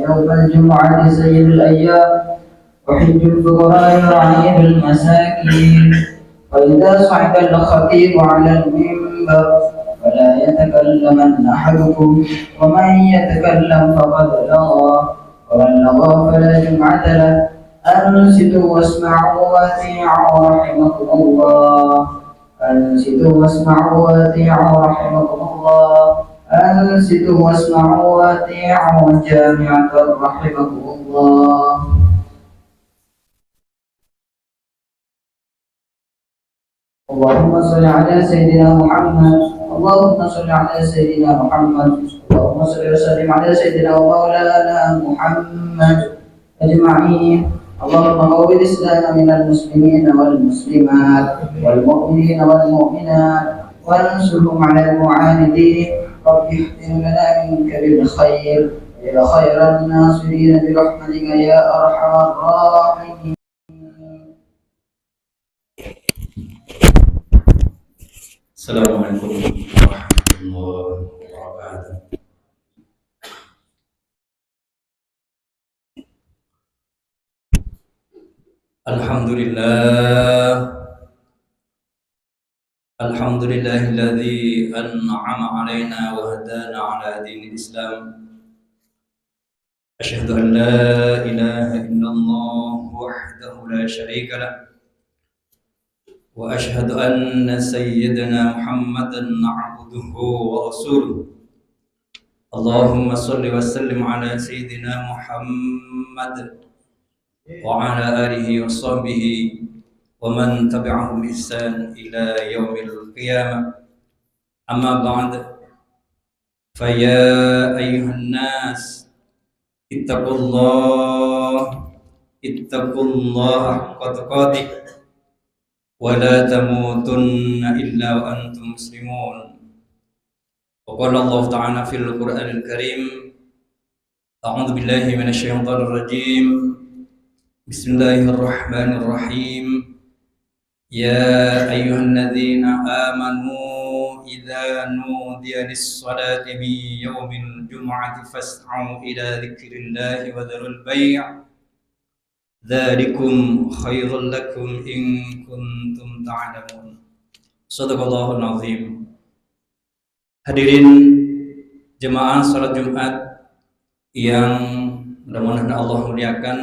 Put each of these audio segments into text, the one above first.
يوم الجمعة سيد الأيام وحج الفقراء وعيد المساكين. وإذا صعد الخطيب على المنبر فلا يتكلمن أحدكم ومن يتكلم فقد لغى ومن لغى فلا جمعة له. أنصتوا واسمعوا وأطيعوا رحمكم الله. أنصتوا واسمعوا وأطيعوا رحمكم الله. أنصتوا واسمعوا وأطيعوا جامعة رحمكم الله. اللهم صل على سيدنا محمد. اللهم صل على سيدنا محمد. اللهم صل وسلم على سيدنا ومولانا محمد أجمعين. اللهم قوّ الإسلام من المسلمين والمسلمات والمؤمنين والمؤمنات وانصرهم على المعاندين. رب احفظ لنا منك بالخير يا خير الناصرين برحمتك يا أرحم الراحمين. Assalamualaikum warahmatullahi wabarakatuh. Alhamdulillahilladzi an'ama alaina wa hadana ala dinil Islam. Asyhadu an la ilaha illallah wahdahu la syarika lah. Wa asyhadu anna sayyidina Muhammadan abduhu wa rasuluh. Allahumma salli wa sallim ala sayyidina Muhammad wa ala alihi wa sahbihi wa man tabi'ahum bi ihsan ila yaumil qiyamah. Amma ba'd. Fa ya ayyuhan nas ittaqullaha haqqa tuqatih wa la tamutunna illa wa antum muslimun. Wa qala Allah ta'ala fil Qur'anil Karim, a'udzu billahi minasy syaithanir rajim. Bismillahirrahmanirrahim. Ya ayyuhalladzina amanu idza nudiya lis-salati min yaumil jum'ati fas'au ila dzikrillahi wa dzarul bai'. Dzalikum khairul lakum in kuntum ta'lamun. Shadaqallahul azim. Hadirin jemaah salat Jumat yang mudah-mudahan Allah muliakan,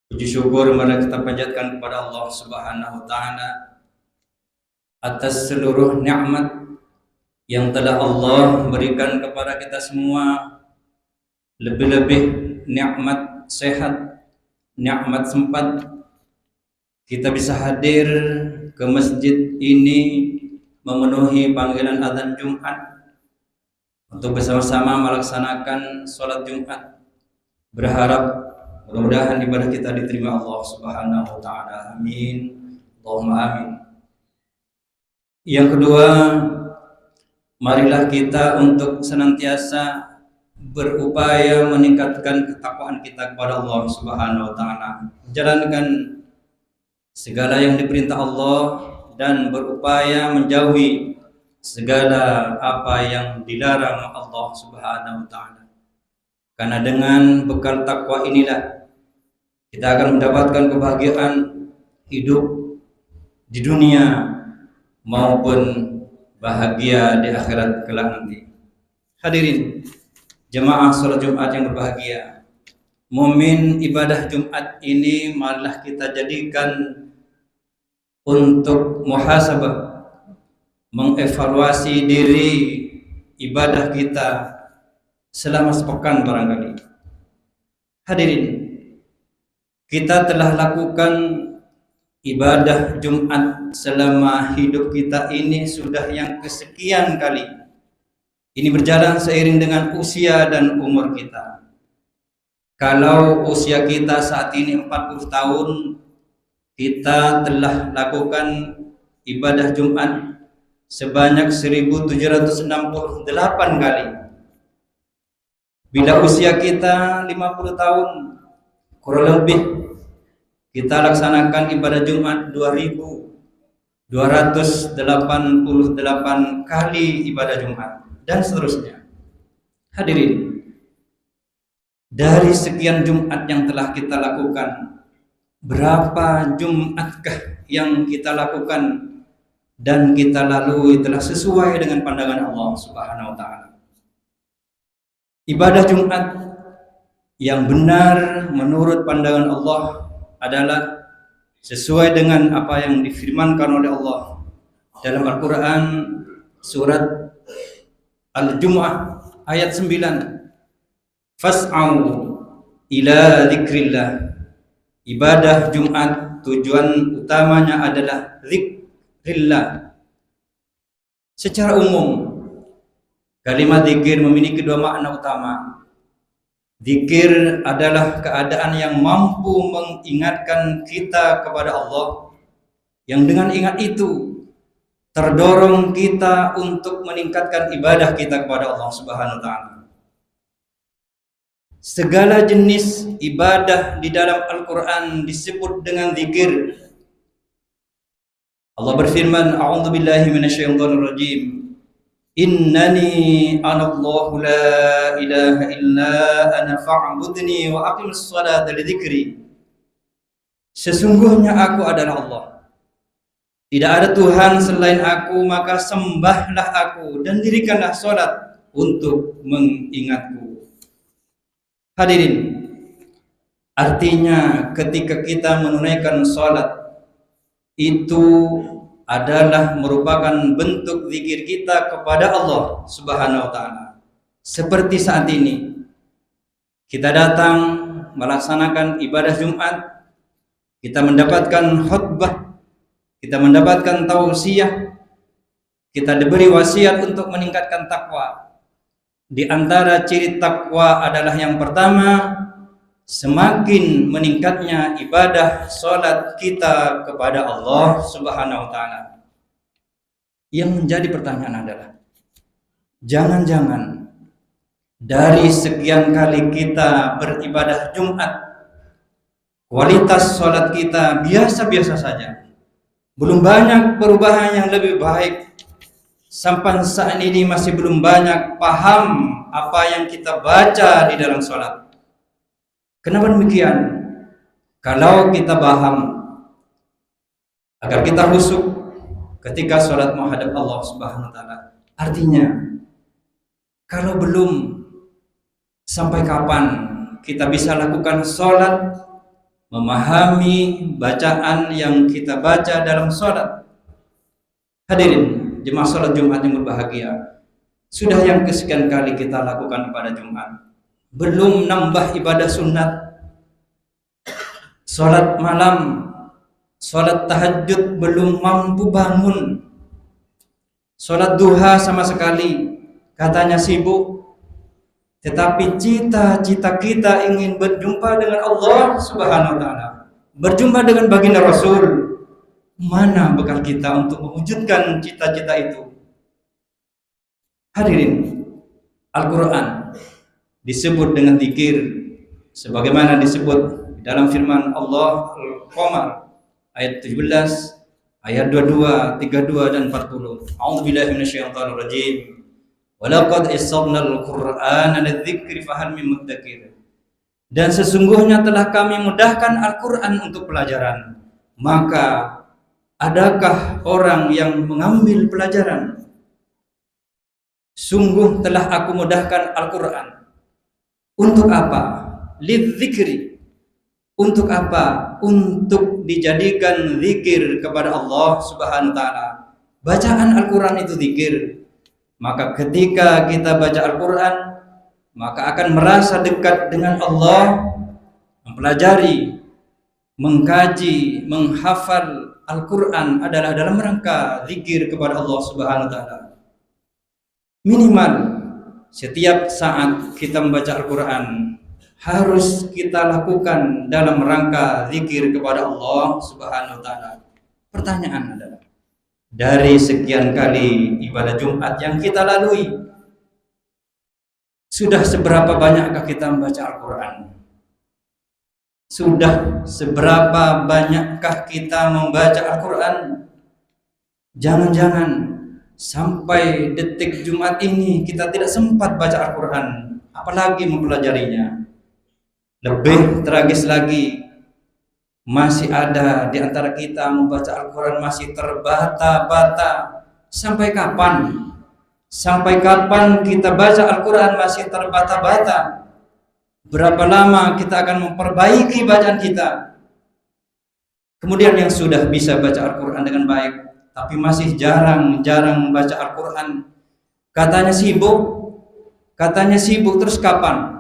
puji syukur mari kita panjatkan kepada Allah Subhanahu wa taala atas seluruh nikmat yang telah Allah berikan kepada kita semua, lebih-lebih nikmat sehat, nikmat sempat kita bisa hadir ke masjid ini memenuhi panggilan azan Jumat untuk bersama-sama melaksanakan sholat Jumat. Berharap mudah-mudahan ibadah kita diterima Allah Subhanahu wa taala. Amin. Allahumma amin. Yang kedua, marilah kita untuk senantiasa berupaya meningkatkan ketakwaan kita kepada Allah Subhanahu wa taala, menjalankan segala yang diperintah Allah dan berupaya menjauhi segala apa yang dilarang Allah Subhanahu wa taala. Karena dengan bekal takwa inilah kita akan mendapatkan kebahagiaan hidup di dunia maupun bahagia di akhirat kelak nanti. Hadirin jemaah salat Jumat yang berbahagia, momen ibadah Jumat ini marilah kita jadikan untuk muhasabah, mengevaluasi diri ibadah kita selama sepekan barangkali. Hadirin, kita telah lakukan ibadah Jumat selama hidup kita ini sudah yang kesekian kali. Ini berjalan seiring dengan usia dan umur kita. Kalau usia kita saat ini 40 tahun, kita telah lakukan ibadah Jumat sebanyak 1768 kali. Bila usia kita 50 tahun, kurang lebih kita laksanakan ibadah Jumat 2000 288 kali ibadah Jumat, dan seterusnya. Hadirin, dari sekian Jumat yang telah kita lakukan, berapa Jumatkah yang kita lakukan dan kita lalui telah sesuai dengan pandangan Allah Subhanahu wa taala? Ibadah Jumat yang benar menurut pandangan Allah adalah sesuai dengan apa yang difirmankan oleh Allah dalam Al-Quran surat Al-Jumu'ah ayat 9. Fas'au ila dzikrillah. Ibadah Jumat tujuan utamanya adalah dzikrillah. Secara umum, kalimat dzikir memiliki dua makna utama. Dzikir adalah keadaan yang mampu mengingatkan kita kepada Allah, yang dengan ingat itu terdorong kita untuk meningkatkan ibadah kita kepada Allah Subhanahu wa taala. Segala jenis ibadah di dalam Al-Quran disebut dengan zikir. Allah berfirman, A'udzu billahi minasyaitonir rajim. Innani anallahu la ilaha illa ana fa'budni wa aqimis salata lidzikri. Sesungguhnya aku adalah Allah. Tidak ada Tuhan selain aku, maka sembahlah aku dan dirikanlah salat untuk mengingatku. Hadirin, artinya ketika kita menunaikan salat itu adalah merupakan bentuk zikir kita kepada Allah Subhanahu wa taala. Seperti saat ini kita datang melaksanakan ibadah Jumat, kita mendapatkan khutbah, kita mendapatkan tausiah, kita diberi wasiat untuk meningkatkan takwa. Di antara ciri takwa adalah yang pertama, semakin meningkatnya ibadah salat kita kepada Allah Subhanahu wa taala. Yang menjadi pertanyaan adalah, jangan-jangan dari sekian kali kita beribadah Jumat, kualitas salat kita biasa-biasa saja. Belum banyak perubahan yang lebih baik. Sampai saat ini masih belum banyak paham apa yang kita baca di dalam sholat. Kenapa demikian? Kalau kita paham, agar kita khusyuk ketika sholat menghadap Allah Subhanahu wa taala. Artinya, kalau belum, sampai kapan kita bisa lakukan sholat, memahami bacaan yang kita baca dalam sholat? Hadirin jemaah salat Jumat yang berbahagia, sudah yang kesekian kali kita lakukan pada Jumat, belum nambah ibadah sunat, salat malam, salat tahajud belum mampu bangun, salat duha sama sekali katanya sibuk, tetapi cita-cita kita ingin berjumpa dengan Allah Subhanahu wa taala, berjumpa dengan baginda Rasul. Mana bekal kita untuk mewujudkan cita-cita itu? Hadirin, Al-Quran disebut dengan zikir sebagaimana disebut dalam firman Allah Al-Qamar ayat 17, ayat 22, 32 dan 40. A'udzubillahi minasyaitonir rajim. Walaqad yassarnal Qur'ana lidzikri fahal min muddakir. Dan sesungguhnya telah kami mudahkan Al-Quran untuk pelajaran, maka adakah orang yang mengambil pelajaran? Sungguh telah aku mudahkan Al-Quran. Untuk apa? Lidzikri. Untuk apa? Untuk dijadikan zikir kepada Allah Subhanahu wa taala. Bacaan Al-Quran itu zikir. Maka ketika kita baca Al-Quran, maka akan merasa dekat dengan Allah, mempelajari, mengkaji, menghafal Al-Quran adalah dalam rangka zikir kepada Allah Subhanahu wa taala. Minimal setiap saat kita membaca Al-Quran harus kita lakukan dalam rangka zikir kepada Allah Subhanahu wa taala. Pertanyaan adalah, dari sekian kali ibadah Jumat yang kita lalui, sudah seberapa banyakkah kita membaca Al-Quran? Sudah seberapa banyakkah kita membaca Al-Quran? Jangan-jangan sampai detik Jumat ini kita tidak sempat baca Al-Quran, apalagi mempelajarinya. Lebih tragis lagi, masih ada di antara kita membaca Al-Quran masih terbata-bata. Sampai kapan? Sampai kapan kita baca Al-Quran masih terbata-bata? Berapa lama kita akan memperbaiki bacaan kita? Kemudian yang sudah bisa baca Al-Quran dengan baik, tapi masih jarang-jarang membaca Al-Quran, katanya sibuk, terus kapan?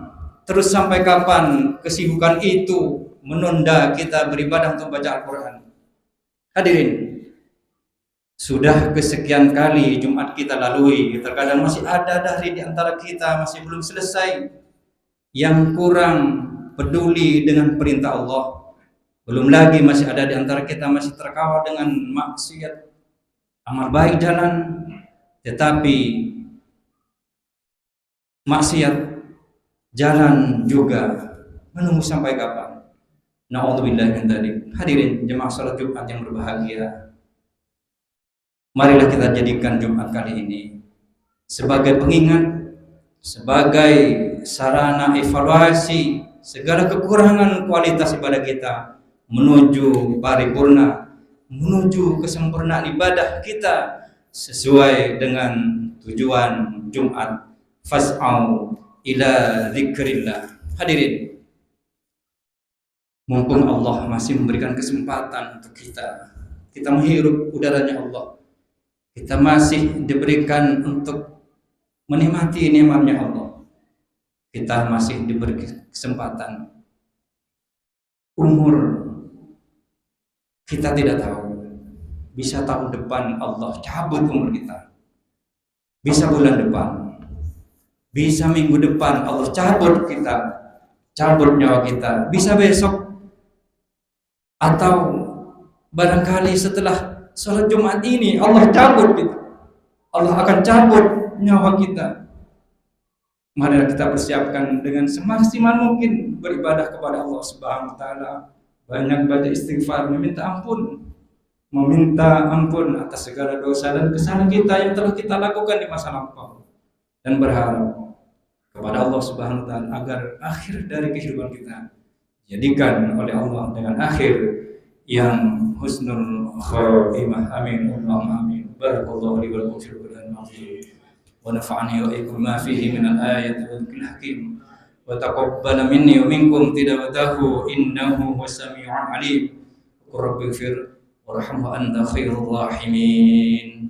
Terus sampai kapan kesibukan itu menunda kita beribadah untuk baca Al-Quran? Hadirin, sudah kesekian kali Jumat kita lalui, terkadang masih ada dari di antara kita masih belum selesai, yang kurang peduli dengan perintah Allah. Belum lagi masih ada di antara kita masih terkawal dengan maksiat, amal baik jalan, tetapi maksiat jalan juga. Menunggu sampai kapan? Na'udzubillah min dzalik. Hadirin jemaah salat Jumat yang berbahagia, marilah kita jadikan Jumat kali ini sebagai pengingat, sebagai sarana evaluasi segala kekurangan kualitas ibadah kita menuju paripurna, menuju kesempurnaan ibadah kita sesuai dengan tujuan Jumat, fas'au ila dzikrillah. Hadirin, mumpung Allah masih memberikan kesempatan untuk kita menghirup udaranya Allah, kita masih diberikan untuk menikmati nikmatnya Allah, kita masih diberi kesempatan. Umur kita tidak tahu, bisa tahun depan Allah cabut umur kita, bisa bulan depan, bisa minggu depan Allah cabut nyawa kita, bisa besok, atau barangkali setelah sholat Jumat ini Allah cabut kita, Allah akan cabut nyawa kita. Mari kita persiapkan dengan semaksimal mungkin beribadah kepada Allah Subhanahu wa taala. Banyak baca istighfar, meminta ampun atas segala dosa dan kesalahan kita yang telah kita lakukan di masa lampau, dan berharap kepada Allah Subhanahu wa taala agar akhir dari kehidupan kita jadikan oleh Allah dengan akhir yang husnul khatimah. Amin Allahumma amin. Barakallahu li wa lakum fil Qur'anil azim wa nafa'ani wa iyyakum ma fihi min al-ayati wal dhikril hakim wa taqabbala minni wa minkum tilawatahu innahu was-sami'ul 'alim. Rabbighfir warhamhu anta khairur rahimin.